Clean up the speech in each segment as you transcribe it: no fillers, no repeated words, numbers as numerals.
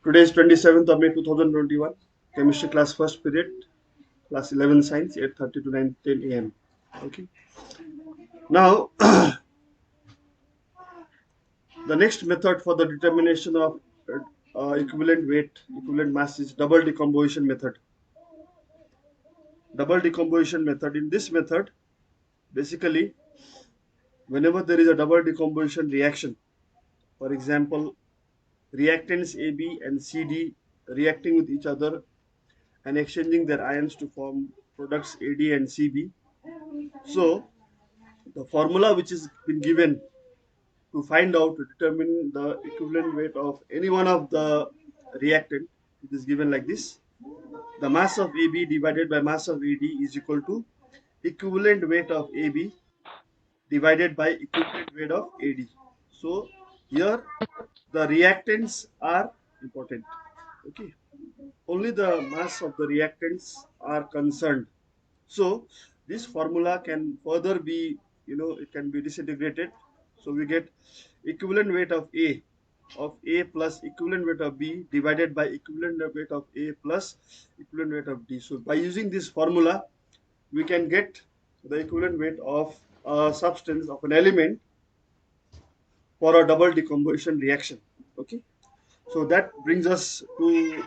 Today is 27th of May 2021. Chemistry class first period, class 11 science, 8:30 to 9:10 a.m. Okay. Now, the next method for the determination of equivalent weight, equivalent mass is double decomposition method. Double decomposition method. In this method, basically, whenever there is a double decomposition reaction, for example, reactants AB and CD reacting with each other and exchanging their ions to form products AD and CB. So, the formula which is been given to find out to determine the equivalent weight of any one of the reactant, it is given like this: the mass of AB divided by mass of AD is equal to equivalent weight of AB divided by equivalent weight of AD. So here the reactants are important. Okay, only the mass of the reactants are concerned. So this formula can further be, it can be disintegrated. So we get equivalent weight of A plus equivalent weight of B divided by equivalent weight of A plus equivalent weight of D. So by using this formula, we can get the equivalent weight of a substance of an element for a double decomposition reaction. Okay. So that brings us to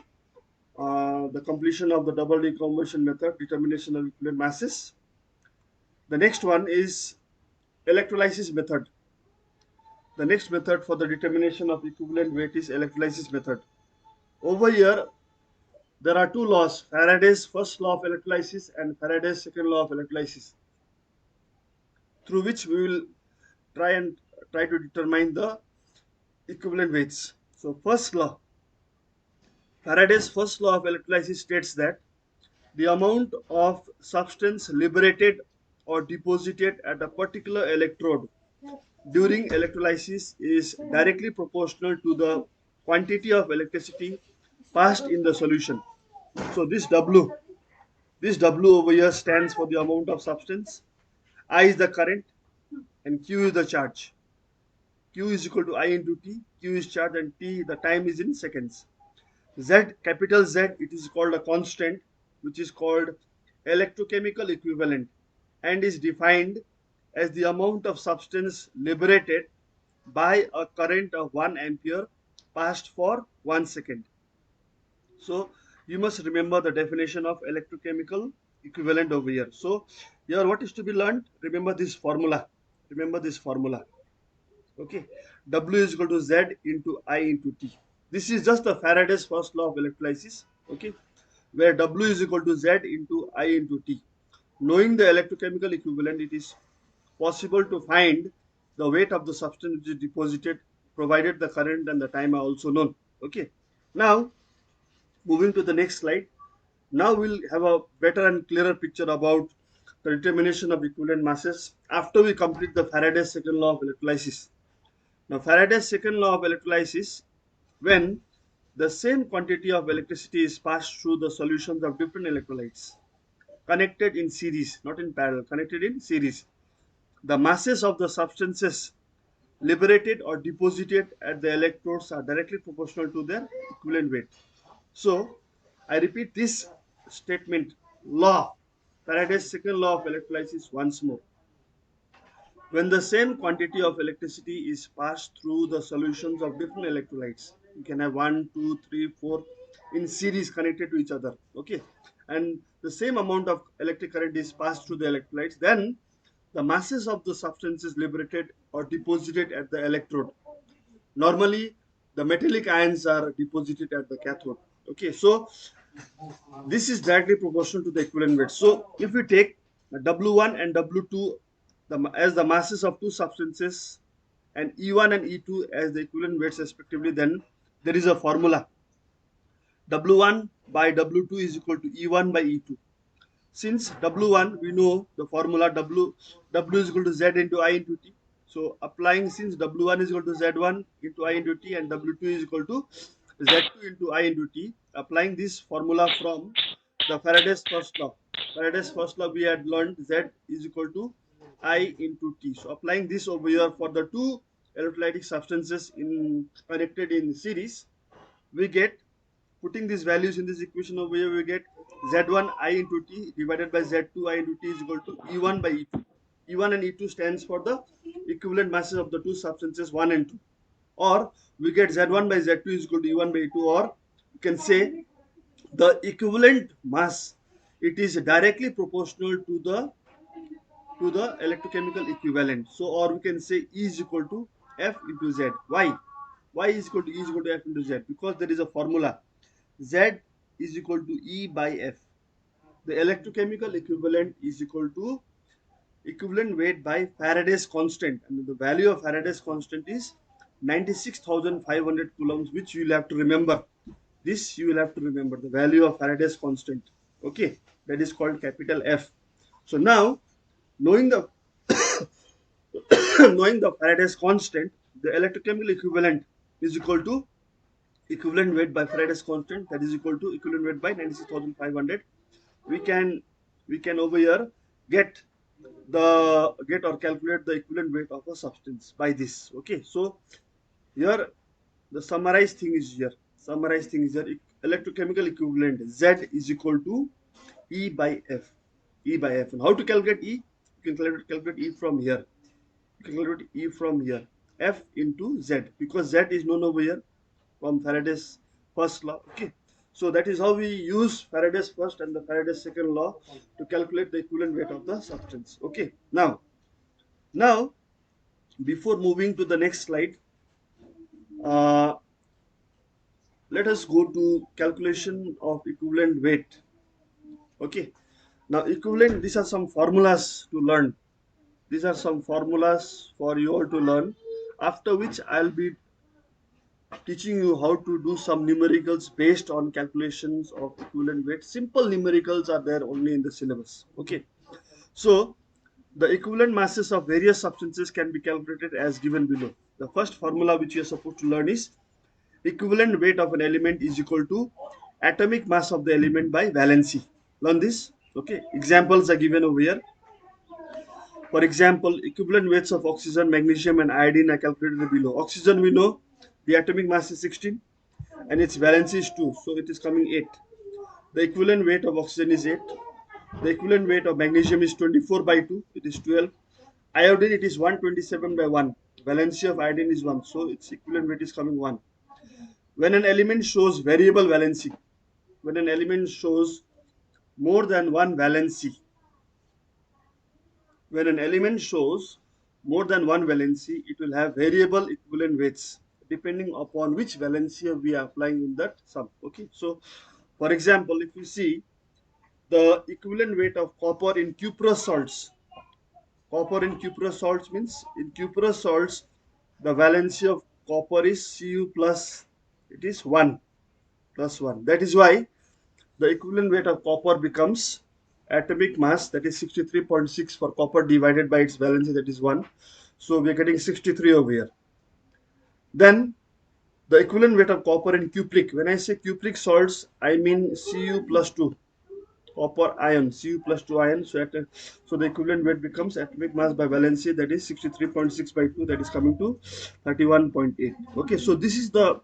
the completion of the double decomposition method, determination of equivalent masses. The next one is electrolysis method. The next method for the determination of equivalent weight is electrolysis method. Over here, there are two laws: Faraday's first law of electrolysis and Faraday's second law of electrolysis, through which we will try to determine the equivalent weights. So, first law, Faraday's first law of electrolysis states that the amount of substance liberated or deposited at a particular electrode during electrolysis is directly proportional to the quantity of electricity passed in the solution. So this W over here stands for the amount of substance, I is the current, and Q is the charge. Q is equal to I into T, Q is charge, and T, the time is in seconds. Z, capital Z, it is called a constant, which is called electrochemical equivalent and is defined as the amount of substance liberated by a current of 1 ampere passed for 1 second. So you must remember the definition of electrochemical equivalent over here. So here what is to be learned? Remember this formula. Remember this formula. Okay. W is equal to Z into I into T. This is just the Faraday's first law of electrolysis. Okay. Where W is equal to Z into I into T. Knowing the electrochemical equivalent, it is possible to find the weight of the substance which is deposited, provided the current and the time are also known. Okay. Now, moving to the next slide. Now we'll have a better and clearer picture about the determination of equivalent masses after we complete the Faraday's second law of electrolysis. Now, Faraday's second law of electrolysis, when the same quantity of electricity is passed through the solutions of different electrolytes connected in series, not in parallel, connected in series, the masses of the substances liberated or deposited at the electrodes are directly proportional to their equivalent weight. So, I repeat this statement, law, Faraday's second law of electrolysis once more. When the same quantity of electricity is passed through the solutions of different electrolytes, you can have 1, 2, 3, 4 in series connected to each other. Okay, and the same amount of electric current is passed through the electrolytes, then the masses of the substances liberated or deposited at the electrode. Normally, the metallic ions are deposited at the cathode. Okay, so this is directly proportional to the equivalent weight. So if we take W1 and W2 as the masses of two substances and E1 and E2 as the equivalent weights respectively, then there is a formula. W1 by W2 is equal to E1 by E2. Since W1, we know the formula W is equal to Z into I into T. So applying, since W1 is equal to Z1 into I into T and W2 is equal to Z2 into I into T, applying this formula from the Faraday's first law. Faraday's first law, we had learned Z is equal to I into T. So applying this over here for the two electrolytic substances connected in series, we get Putting these values in this equation over here, we get Z1 I into T divided by Z2 I into T is equal to E1 by E2. E1 and E2 stands for the equivalent masses of the two substances 1 and 2. Or we get Z1 by Z2 is equal to E1 by E2, or you can say the equivalent mass, it is directly proportional to the electrochemical equivalent. So, or we can say E is equal to F into Z. Why? Why is equal to E is equal to F into Z? Because there is a formula. Z is equal to E by F. The electrochemical equivalent is equal to equivalent weight by Faraday's constant, and the value of Faraday's constant is 96,500 coulombs, which you will have to remember. This you will have to remember, the value of Faraday's constant. Okay, that is called capital F. So now, knowing the knowing the Faraday's constant, the electrochemical equivalent is equal to equivalent weight by Faraday's constant, that is equal to equivalent weight by 96,500. We can over here get get or calculate the equivalent weight of a substance by this. Okay, so here the summarized thing is here. Summarized thing is here. Electrochemical equivalent Z is equal to E by F. E by F. And how to calculate E? You can calculate E from here. Calculate E from here. F into Z, because Z is known over here from Faraday's first law. Okay. So that is how we use Faraday's first and the Faraday's second law to calculate the equivalent weight of the substance. Okay. Now before moving to the next slide, uh, let us go to calculation of equivalent weight. Okay. Now equivalent, these are some formulas to learn. These are some formulas for you all to learn. After which I'll be teaching you how to do some numericals based on calculations of equivalent weight. Simple numericals are there only in the syllabus. Okay. So the equivalent masses of various substances can be calculated as given below. The first formula which you are supposed to learn is equivalent weight of an element is equal to atomic mass of the element by valency. Learn this. Okay. Examples are given over here. For example, equivalent weights of oxygen, magnesium, and iodine are calculated below. Oxygen, we know the atomic mass is 16 and its valency is 2, so it is coming 8. The equivalent weight of oxygen is 8. The equivalent weight of magnesium is 24 by 2, it is 12. Iodine, it is 127 by 1. Valency of iodine is 1, so its equivalent weight is coming 1. When an element shows variable valency, when an element shows more than one valency, when an element shows more than one valency, it will have variable equivalent weights depending upon which valency we are applying in that sum. Okay, so for example, if you see the equivalent weight of copper in cuprous salts, copper in cuprous salts means in cuprous salts the valency of copper is Cu plus, it is 1 plus 1. That is why the equivalent weight of copper becomes atomic mass, that is 63.6 for copper divided by its valency, that is 1. So we are getting 63 over here. Then the equivalent weight of copper in cupric. When I say cupric salts, I mean Cu plus 2 copper ion, Cu plus 2 ion. So the equivalent weight becomes atomic mass by valency, that is 63.6 by 2, that is coming to 31.8. Okay, so this is the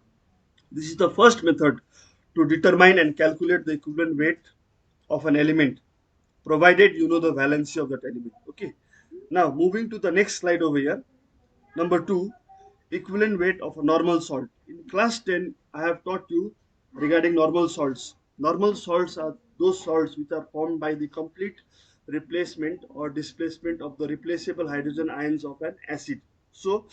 first method to determine and calculate the equivalent weight of an element, provided you know the valency of that element. Okay. Now moving to the next slide over here. Number 2, equivalent weight of a normal salt. In class 10, I have taught you regarding normal salts. Normal salts are those salts which are formed by the complete replacement or displacement of the replaceable hydrogen ions of an acid. So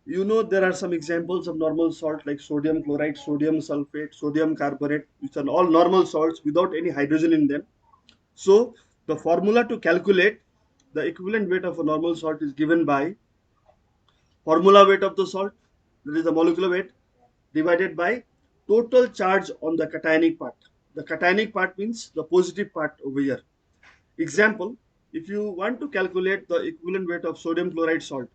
you know there are some examples of normal salt like sodium chloride, sodium sulfate, sodium carbonate, which are all normal salts without any hydrogen in them. So the formula to calculate the equivalent weight of a normal salt is given by formula weight of the salt, that is the molecular weight, divided by total charge on the cationic part. The cationic part means the positive part over here. Example, if you want to calculate the equivalent weight of sodium chloride salt,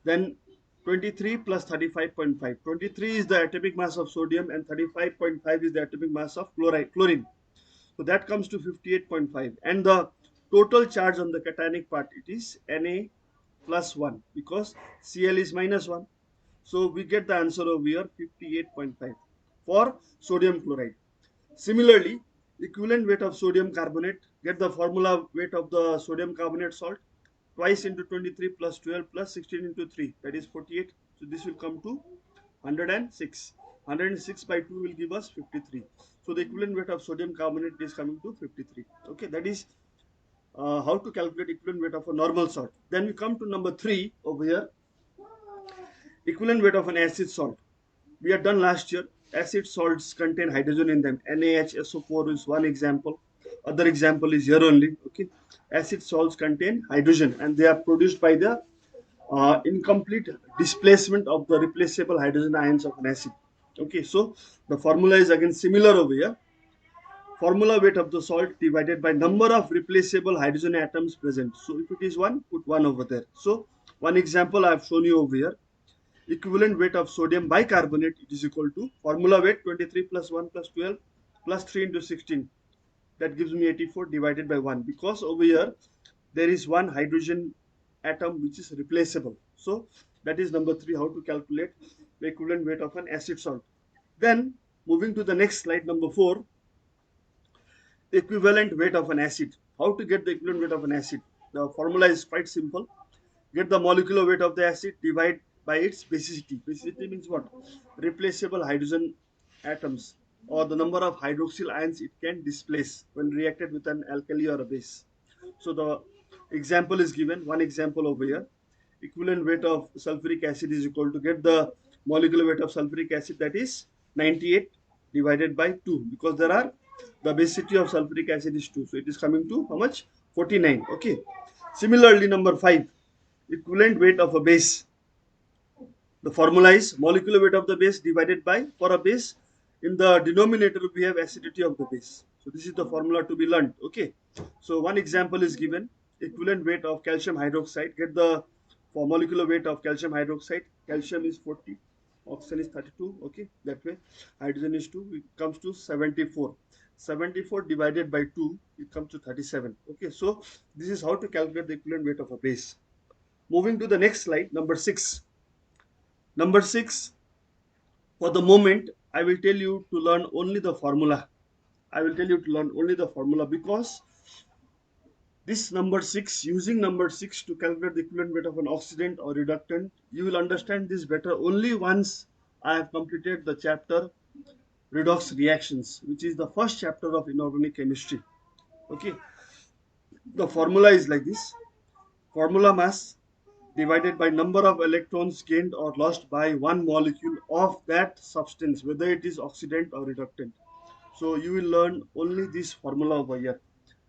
then 23 plus 35.5. 23 is the atomic mass of sodium and 35.5 is the atomic mass of chlorine. So that comes to 58.5. And the total charge on the cationic part, it is Na plus 1 because Cl is minus 1. So we get the answer over here 58.5. for sodium chloride. Similarly, equivalent weight of sodium carbonate, get the formula weight of the sodium carbonate salt, twice into 23 plus 12 plus 16 into 3, that is 48. So this will come to 106. 106 by 2 will give us 53. So the equivalent weight of sodium carbonate is coming to 53. Okay, that is how to calculate equivalent weight of a normal salt. Then we come to number 3 over here, equivalent weight of an acid salt. We had done last year. Acid salts contain hydrogen in them. NaHSO4 is one example. Other example is here only. Okay, acid salts contain hydrogen and they are produced by the incomplete displacement of the replaceable hydrogen ions of an acid. Okay, so the formula is again similar over here. Formula weight of the salt divided by number of replaceable hydrogen atoms present. So if it is 1, put 1 over there. So one example I have shown you over here. Equivalent weight of sodium bicarbonate, it is equal to formula weight 23 plus 1 plus 12 plus 3 into 16. That gives me 84 divided by 1, because over here there is one hydrogen atom which is replaceable. So that is number 3, how to calculate the equivalent weight of an acid salt. Then moving to the next slide, number 4, equivalent weight of an acid. How to get the equivalent weight of an acid? The formula is quite simple. Get the molecular weight of the acid, divide by its basicity. Basicity means what? Replaceable hydrogen atoms, or the number of hydroxyl ions it can displace when reacted with an alkali or a base. So the example is given, one example over here. Equivalent weight of sulfuric acid is equal to, get the molecular weight of sulfuric acid, that is 98 divided by 2, because there are, the basicity of sulfuric acid is 2. So it is coming to how much? 49. Okay. Similarly, number 5, equivalent weight of a base. The formula is molecular weight of the base divided by, for a base, in the denominator we have acidity of the base. So this is the formula to be learned. Okay. So one example is given, equivalent weight of calcium hydroxide. Get the, for molecular weight of calcium hydroxide. Calcium is 40, oxygen is 32. Okay, that way hydrogen is 2, it comes to 74. 74 divided by 2, it comes to 37. Okay, so this is how to calculate the equivalent weight of a base. Moving to the next slide, number 6. Number 6, for the moment, I will tell you to learn only the formula. I will tell you to learn only the formula, because this number 6, using number 6 to calculate the equivalent weight of an oxidant or reductant, you will understand this better only once I have completed the chapter redox reactions, which is the first chapter of inorganic chemistry. Okay, the formula is like this. Formula mass divided by number of electrons gained or lost by one molecule of that substance, whether it is oxidant or reductant. So you will learn only this formula over here.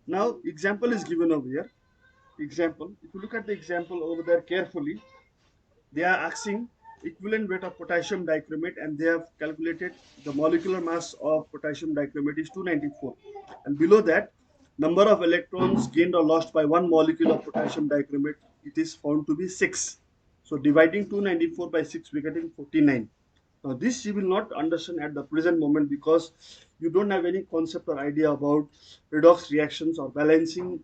Now example is given over here. Example, if you look at the example over there carefully, they are asking equivalent weight of potassium dichromate, and they have calculated the molecular mass of potassium dichromate is 294, and below that, number of electrons gained or lost by one molecule of potassium dichromate, it is found to be 6. So dividing 294 by 6, we are getting 49. Now this you will not understand at the present moment, because you don't have any concept or idea about redox reactions or balancing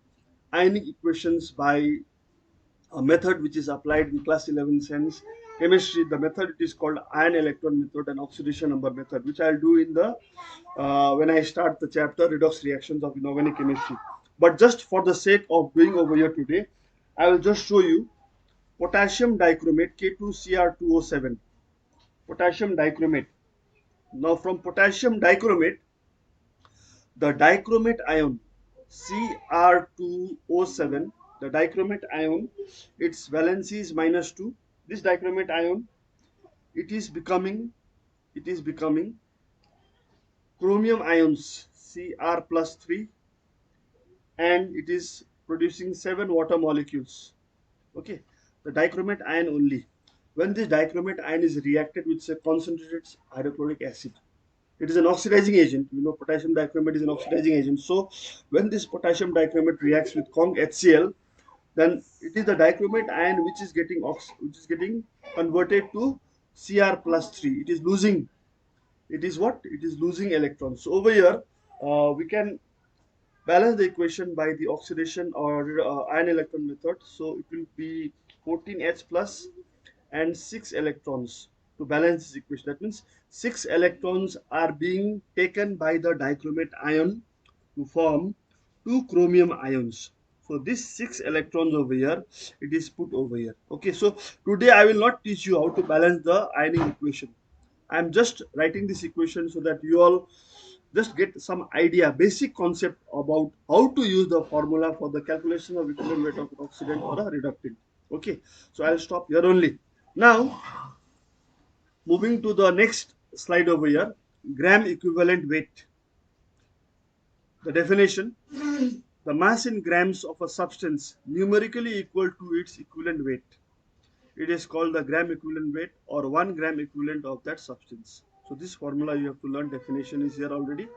ionic equations by a method which is applied in class 11 science chemistry. The method, it is called ion electron method and oxidation number method, which I'll do in the when I start the chapter redox reactions of inorganic chemistry. But just for the sake of doing over here today, I will just show you potassium dichromate K2Cr2O7. Potassium dichromate. Now from potassium dichromate, the dichromate ion Cr2O7, the dichromate ion, its valency is -2. This dichromate ion, it is becoming chromium ions Cr plus 3, and it is producing 7 water molecules. Okay, the dichromate ion only. When this dichromate ion is reacted with, say, concentrated hydrochloric acid, it is an oxidizing agent. You know, potassium dichromate is an oxidizing agent. So when this potassium dichromate reacts with Conc HCl, then it is the dichromate ion which is getting converted to Cr plus 3. It is losing, it is what? It is losing electrons. So over here, we can balance the equation by the oxidation or ion electron method. So it will be 14H plus and 6 electrons. to balance this equation. That means 6 electrons are being taken by the dichromate ion to form 2 chromium ions. So this 6 electrons over here, it is put over here. Okay, so today I will not teach you how to balance the ionic equation. I am just writing this equation so that you all just get some idea, basic concept about how to use the formula for the calculation of equivalent weight of an oxidant or a reductant. Okay, so I'll stop here only. Now, moving to the next slide over here, gram equivalent weight. The definition: the mass in grams of a substance numerically equal to its equivalent weight. It is called the gram equivalent weight or 1 gram equivalent of that substance. So this formula you have to learn, definition is here already.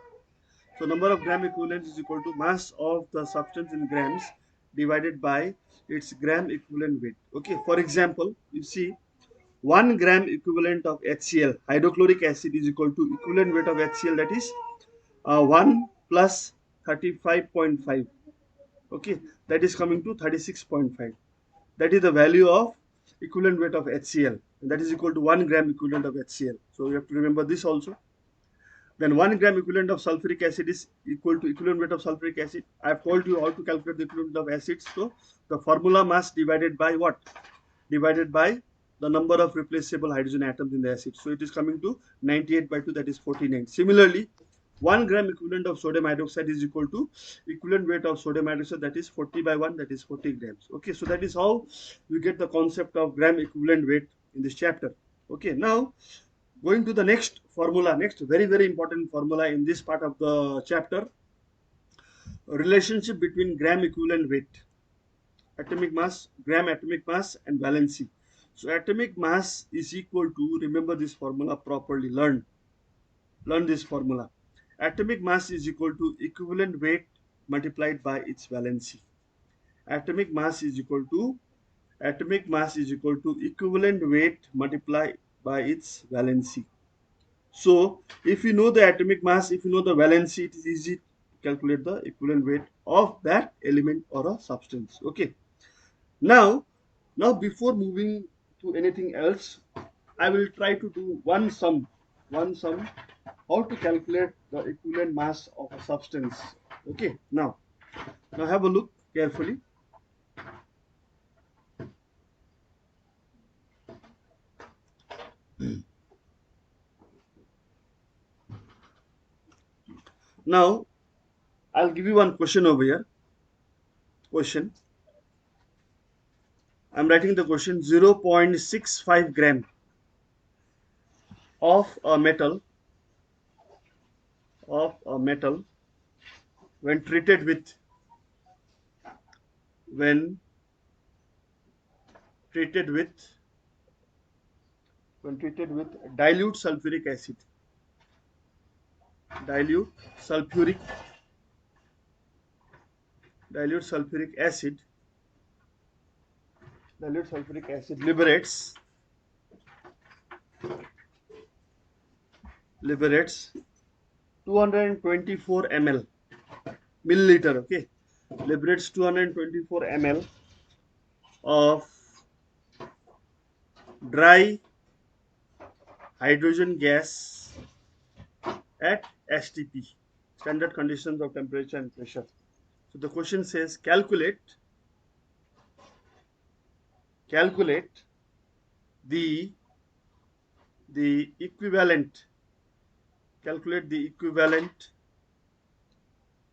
So number of gram equivalents is equal to mass of the substance in grams divided by its gram equivalent weight. Okay, for example, you see 1 gram equivalent of HCl, hydrochloric acid, is equal to equivalent weight of HCl, that is 1 plus 35.5. Okay, that is coming to 36.5. That is the value of equivalent weight of HCl, and that is equal to 1 gram equivalent of HCl. So you have to remember this also. Then 1 gram equivalent of sulfuric acid is equal to equivalent weight of sulfuric acid. I have told you how to calculate the equivalent of acids. So the formula mass divided by what? Divided by the number of replaceable hydrogen atoms in the acid. So it is coming to 98 by 2, that is 49. Similarly, 1 gram equivalent of sodium hydroxide is equal to equivalent weight of sodium hydroxide, that is 40 by 1, that is 40 grams. Okay, so that is how you get the concept of gram equivalent weight in this chapter. Okay, now going to the next formula, next very important formula in this part of the chapter, relationship between gram equivalent weight, atomic mass, gram atomic mass, and valency. So atomic mass is equal to, remember this formula properly, learn this formula. Atomic mass is equal to equivalent weight multiplied by its valency. Atomic mass is equal to equivalent weight multiplied by its valency. So if you know the atomic mass, if you know the valency, it is easy to calculate the equivalent weight of that element or a substance. Okay. Now before moving to anything else, I will try to do one sum, how to calculate the equivalent mass of a substance. Okay. Now have a look carefully. Now I'll give you one question over here. Question. I'm writing the question: 0.65 gram of a metal when treated with dilute sulfuric acid, dilute sulfuric acid liberates 224 milliliter. Okay, liberates 224 ml of dry hydrogen gas at STP, standard conditions of temperature and pressure. So the question says calculate the equivalent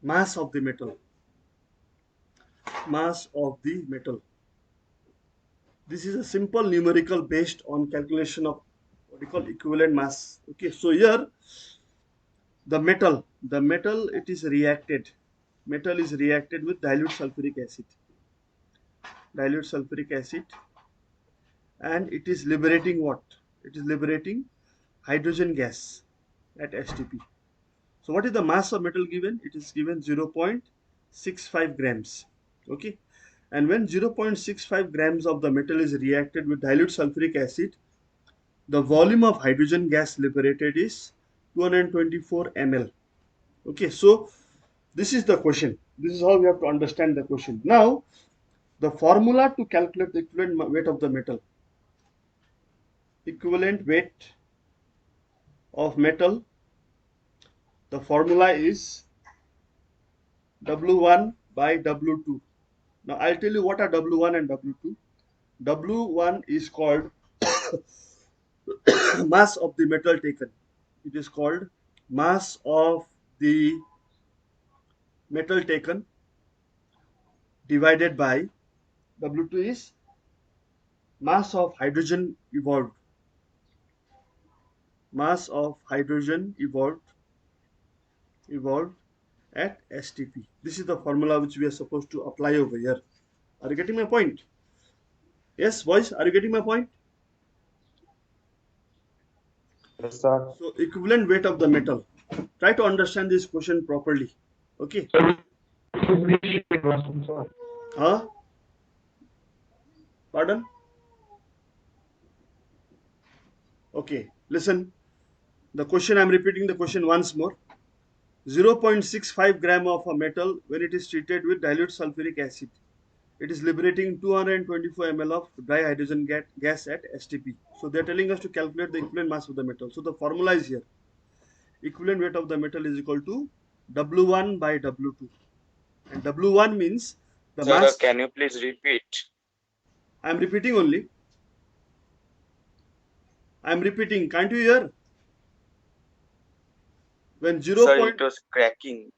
mass of the metal. This is a simple numerical based on calculation of what we call equivalent mass. Okay, so here the metal it is reacted. Metal is reacted with dilute sulfuric acid, and it is liberating what? It is liberating hydrogen gas at STP. So what is the mass of metal given? It is given 0.65 grams. Okay, and when 0.65 grams of the metal is reacted with dilute sulfuric acid, the volume of hydrogen gas liberated is 224 ml. Okay, so this is the question. This is how we have to understand the question. Now, the formula to calculate the equivalent weight of the metal. equivalent weight of metal. The formula is W1 by W2. Now I'll tell you what are W1 and W2. W1 is called mass of the metal taken. It is called mass of the metal taken divided by W2 is mass of hydrogen evolved. Mass of hydrogen evolved at STP. This is the formula which we are supposed to apply over here. Are you getting my point? Yes, boys, are you getting my point? Yes, sir. So equivalent weight of the metal. Try to understand this question properly. Okay. Huh? Pardon? Okay. Listen. The question, I'm repeating the question once more. 0.65 gram of a metal when it is treated with dilute sulfuric acid. It is liberating 224 ml of dry hydrogen gas at STP. So they're telling us to calculate the equivalent mass of the metal. So the formula is here. Equivalent weight of the metal is equal to W1 by W2. And W1 means the Sir, mass. can you please repeat? I'm repeating only. I'm repeating. Can't you hear? When 0. Sir, it was cracking.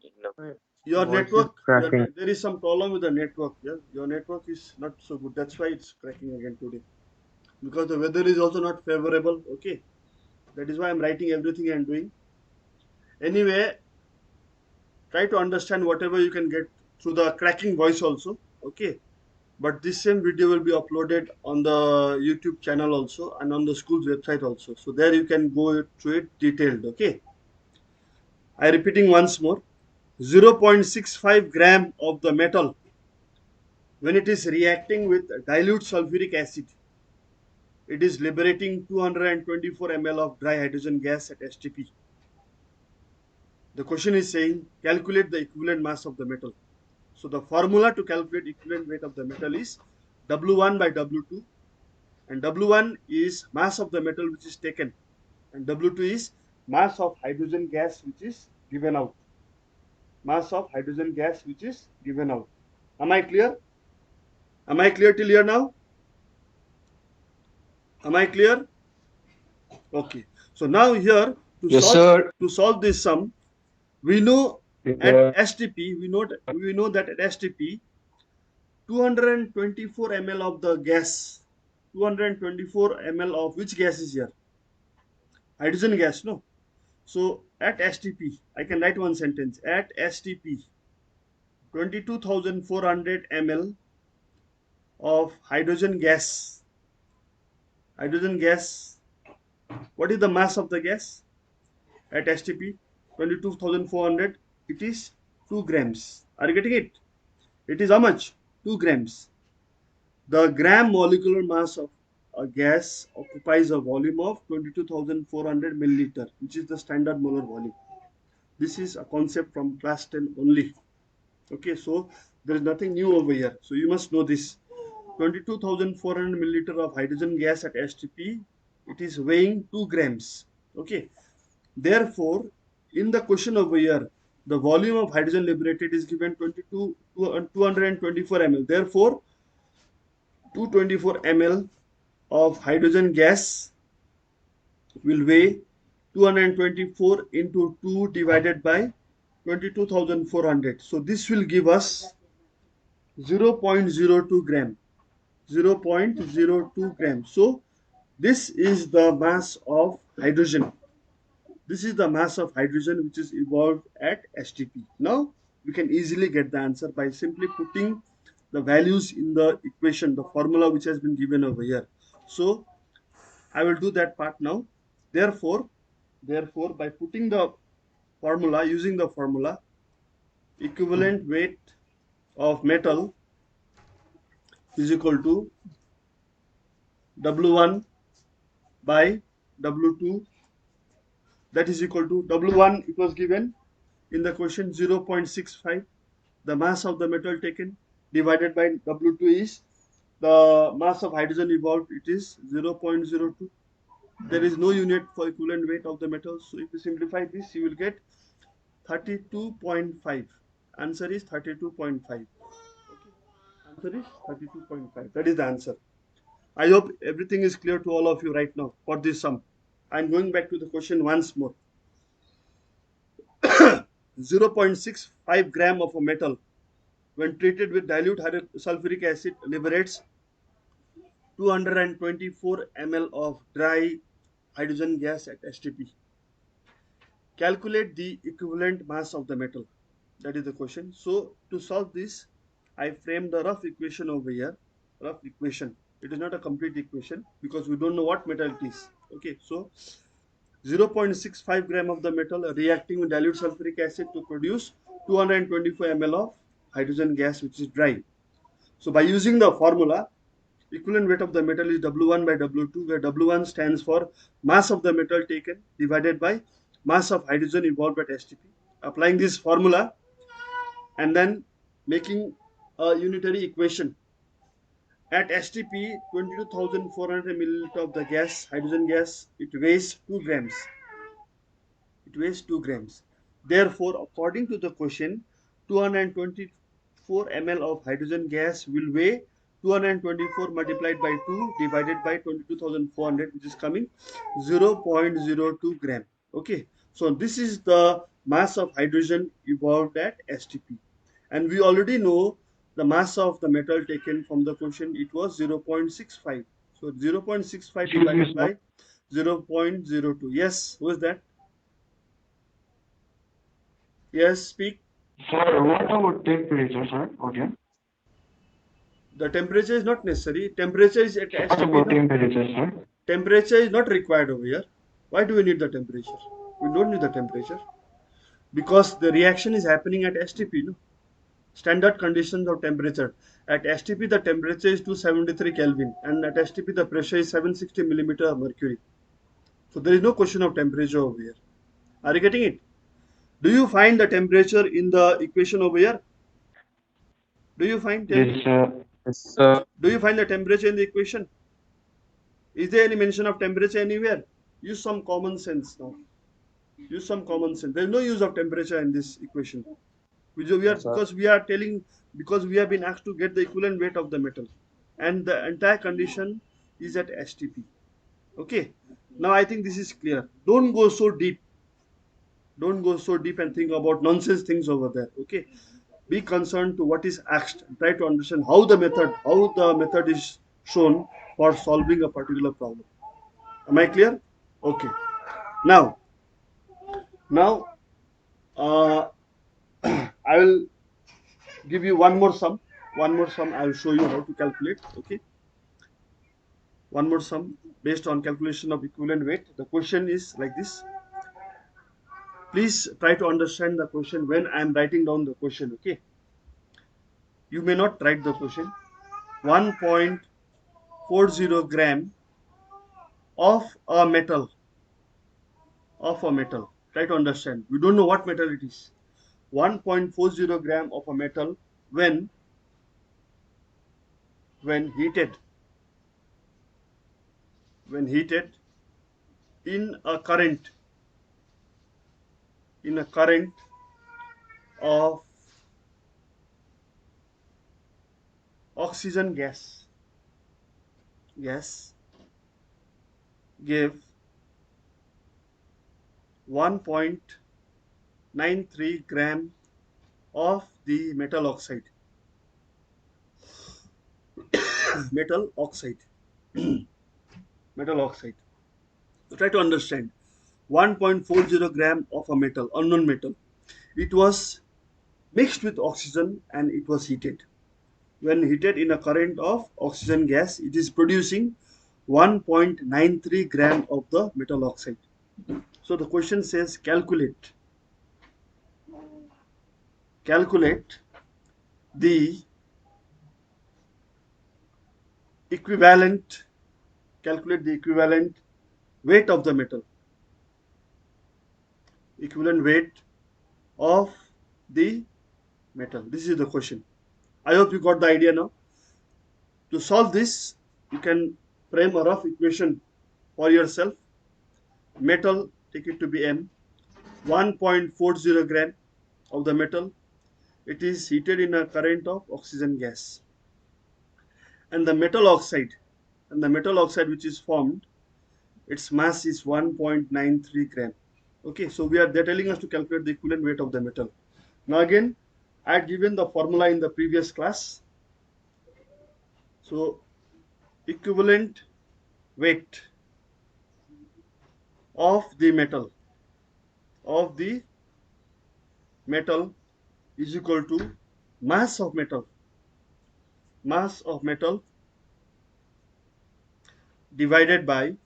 Your Voice is network, cracking. there is some problem with the network. Yeah, your network is not so good. That's why it's cracking again today. Because the weather is also not favorable. Okay, that is why I'm writing everything I'm doing. Anyway, try to understand whatever you can get through the cracking voice also. Okay, but this same video will be uploaded on the YouTube channel also and on the school's website also. So there you can go through it detailed. Okay, I repeating once more. 0.65 gram of the metal when it is reacting with dilute sulfuric acid, it is liberating 224 ml of dry hydrogen gas at STP. The question is saying calculate the equivalent mass of the metal. So the formula to calculate equivalent weight of the metal is W1 by W2, and W1 is mass of the metal which is taken, and W2 is mass of hydrogen gas which is given out. Mass of hydrogen gas which is given out. Am I clear? Am I clear till here now? Am I clear? Okay. So now here Yes, sir. to solve this sum, we know at Yeah. STP we know that at STP 224 ml of the gas, 224 ml of which gas is here? Hydrogen gas, no? So at STP, I can write one sentence. At STP, 22,400 ml of hydrogen gas. Hydrogen gas. What is the mass of the gas? At STP 22,400, it is 2 grams. Are you getting it? It is how much? 2 grams. The gram molecular mass of a gas occupies a volume of 22,400 milliliter, which is the standard molar volume. This is a concept from class 10 only. Okay, so there is nothing new over here. So you must know this. 22,400 milliliter of hydrogen gas at STP, it is weighing 2 grams. Okay, therefore, in the question over here, the volume of hydrogen liberated is given 224 ml. Therefore, 224 ml of hydrogen gas will weigh 224 into 2 divided by 22,400. So this will give us 0.02 gram. 0.02 gram. So this is the mass of hydrogen. This is the mass of hydrogen which is evolved at STP. Now we can easily get the answer by simply putting the values in the equation, the formula which has been given over here. So I will do that part now. Therefore, by putting the formula, using the formula, equivalent weight of metal is equal to W1 by W2, that is equal to W1, it was given in the question 0.65, the mass of the metal taken, divided by W2 is the mass of hydrogen evolved, it is 0.02. There is no unit for equivalent weight of the metal. So if you simplify this, you will get 32.5. Answer is 32.5. Okay. Answer is 32.5. That is the answer. I hope everything is clear to all of you right now for this sum. I'm going back to the question once more. 0.65 gram of a metal when treated with dilute sulfuric acid liberates 224 ml of dry hydrogen gas at STP. Calculate the equivalent mass of the metal. That is the question. So to solve this, I framed the rough equation over here. Rough equation. It is not a complete equation because we don't know what metal it is. Okay, so 0.65 gram of the metal reacting with dilute sulfuric acid to produce 224 ml of hydrogen gas, which is dry. So by using the formula, equivalent weight of the metal is W1 by W2, where W1 stands for mass of the metal taken divided by mass of hydrogen involved at STP. Applying this formula and then making a unitary equation. At STP, 22,400 milliliter of the gas, hydrogen gas, it weighs 2 grams. It weighs 2 grams. Therefore, according to the question, 224 ml of hydrogen gas will weigh 224 multiplied by 2 divided by 22,400, which is coming 0.02 gram. Okay, so this is the mass of hydrogen evolved at STP. And we already know the mass of the metal taken from the question, it was 0.65. So 0.65 Excuse me, divided sir. by 0.02. Yes, who is that? Yes, speak. Sir, what about temperature, sir? Okay. The temperature is not necessary. Temperature is at What STP about now. temperature, sir? Temperature is not required over here. Why do we need the temperature? We don't need the temperature because the reaction is happening at STP. No? Standard conditions of temperature. At STP, the temperature is 273 Kelvin, and at STP, the pressure is 760 millimeter of mercury. So there is no question of temperature over here. Are you getting it? Do you find the temperature in the equation over here? Do you find? Tell me. Yes, sir. Yes, sir. Do you find the temperature in the equation? Is there any mention of temperature anywhere? Use some common sense now. Use some common sense. There is no use of temperature in this equation. Yes, sir. Because we are telling, because we have been asked to get the equivalent weight of the metal, and the entire condition is at STP. Okay. Now I think this is clear. Don't go so deep. Don't go so deep and think about nonsense things over there. Okay. Be concerned to what is asked. Try to understand how the method is shown for solving a particular problem. Am I clear? Okay. Now, now uh, I will give you one more sum. One more sum. I will show you how to calculate. Okay. One more sum based on calculation of equivalent weight. The question is like this. Please try to understand the question when I am writing down the question. Okay. You may not write the question. 1.40 gram of a metal. Of a metal. Try to understand. We don't know what metal it is. 1.40 gram of a metal when when heated when heated in a current in a current of oxygen gas gave 1.93 gram of the metal oxide. metal oxide metal oxide. So try to understand. 1.40 gram of a metal, unknown metal, it was mixed with oxygen and it was heated. When heated in a current of oxygen gas, it is producing 1.93 gram of the metal oxide. So the question says calculate the equivalent calculate the weight of the metal, equivalent weight of the metal. This is the question. I hope you got the idea now. To solve this, you can frame a rough equation for yourself. metal, take it to be M, 1.40 gram of the metal, it is heated in a current of oxygen gas. And the metal oxide, which is formed, its mass is 1.93 gram. Okay, so they're telling us to calculate the equivalent weight of the metal. Now again, I had given the formula in the previous class. So equivalent weight of the metal is equal to mass of metal divided by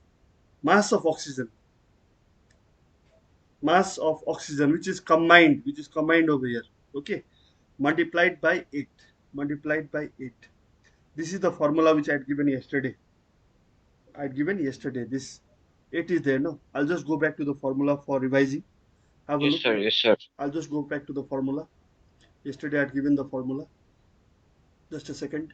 mass of oxygen which is combined over here, okay, multiplied by 8. This is the formula which I had given yesterday. This 8 is there. No, I'll just go back to the formula for revising. Have a Yes, look. sir. Yes, sir. I'll just go back to the formula. Yesterday I had given the formula. Just a second.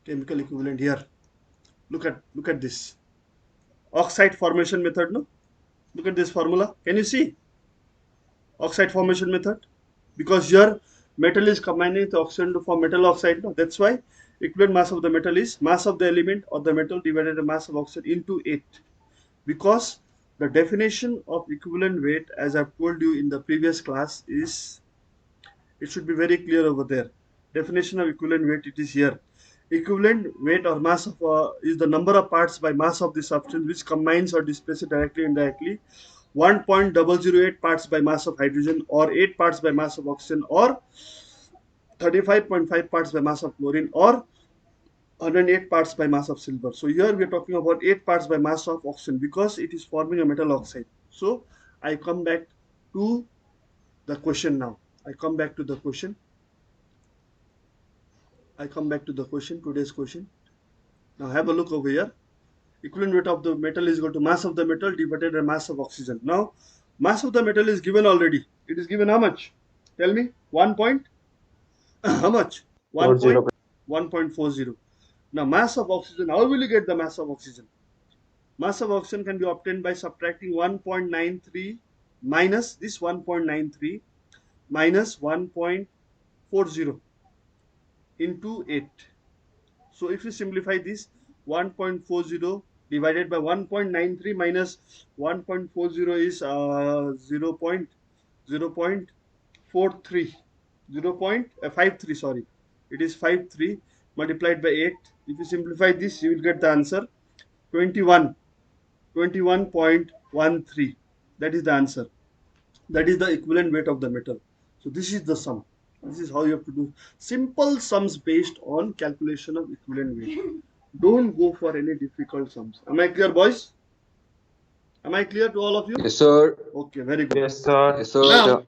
Chemical equivalent here. Look at this. Oxide formation method, no? Look at this formula. Can you see? Oxide formation method. Because here metal is combining with oxygen to form metal oxide, no? That's why equivalent mass of the metal is mass of the element or the metal divided by mass of oxygen into 8. Because the definition of equivalent weight, as I've told you in the previous class, is, it should be very clear over there. Definition of equivalent weight, it is here. Equivalent weight or mass of is the number of parts by mass of the substance which combines or displaces directly or indirectly 1.008 parts by mass of hydrogen, or 8 parts by mass of oxygen, or 35.5 parts by mass of chlorine, or 108 parts by mass of silver. So here we are talking about 8 parts by mass of oxygen because it is forming a metal oxide. So I come back to the question now. I come back to the question, today's question. Now have a look over here. Equivalent weight of the metal is equal to mass of the metal divided by mass of oxygen. Now mass of the metal is given already. It is given how much? Tell me. 1 point how much? 1.40. Now mass of oxygen, how will you get the mass of oxygen? Mass of oxygen can be obtained by subtracting 1.93 minus this 1.93 minus 1.40 into 8. So if you simplify this, 1.40 divided by 1.93 minus 1.40 is 0.43, 0.53, sorry. It is 53 multiplied by 8. If you simplify this, you will get the answer 21.13. That is the answer. That is the equivalent weight of the metal. So this is the sum. This is how you have to do simple sums based on calculation of equivalent weight. Don't go for any difficult sums. Am I clear, boys? Am I clear to all of you? Yes, sir. Okay, very good. Yes, sir. Yes, sir.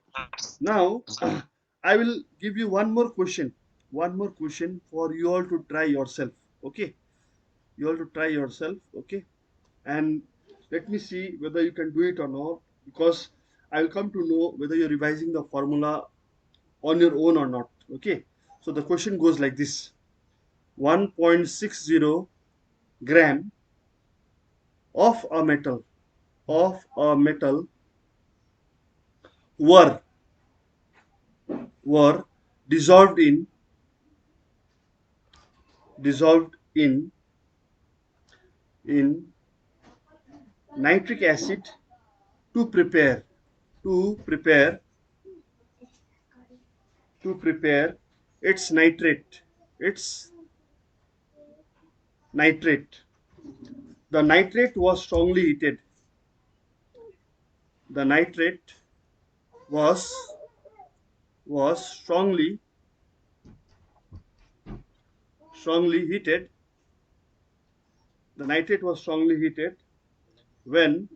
Now I will give you one more question for you all to try yourself. Okay, you all to try yourself. Okay, and let me see whether you can do it or not, because I will come to know whether you're revising the formula on your own or not. Okay, so the question goes like this: 1.60 gram of a metal were dissolved in nitric acid to prepare its nitrate. The nitrate was strongly heated. The nitrate was strongly heated. The nitrate was strongly heated when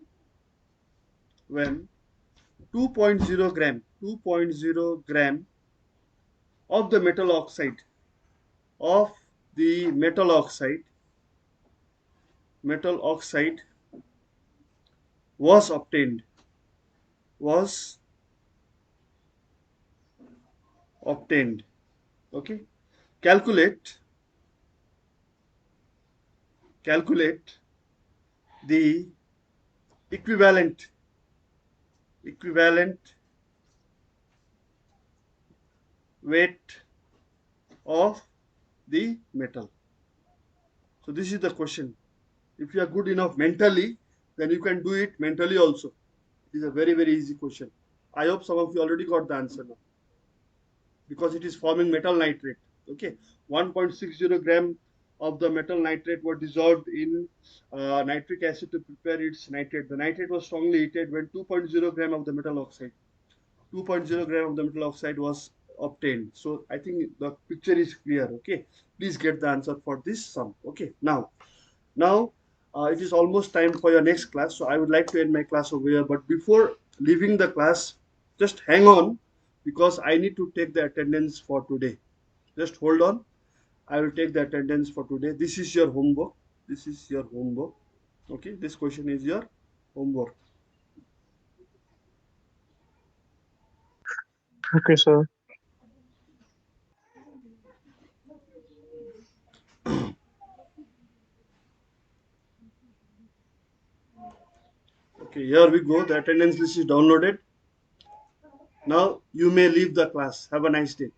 2.0 gram of the metal oxide was obtained. Okay, calculate calculate the equivalent weight of the metal. So this is the question. If you are good enough mentally, then you can do it mentally also. It is a very, very easy question. I hope some of you already got the answer now, because it is forming metal nitrate. Okay, 1.60 gram of the metal nitrate were dissolved in nitric acid to prepare its nitrate. The nitrate was strongly heated when 2.0 gram of the metal oxide 2.0 gram of the metal oxide was obtained. So I think the picture is clear. Okay, please get the answer for this sum. Okay, now it is almost time for your next class, so I would like to end my class over here. But before leaving the class, just hang on, because I need to take the attendance for today. Just hold on. I will take the attendance for today. This is your homework. This is your homework. Okay, this question is your homework. Okay, sir. Okay, here we go. The attendance list is downloaded. Now you may leave the class. Have a nice day.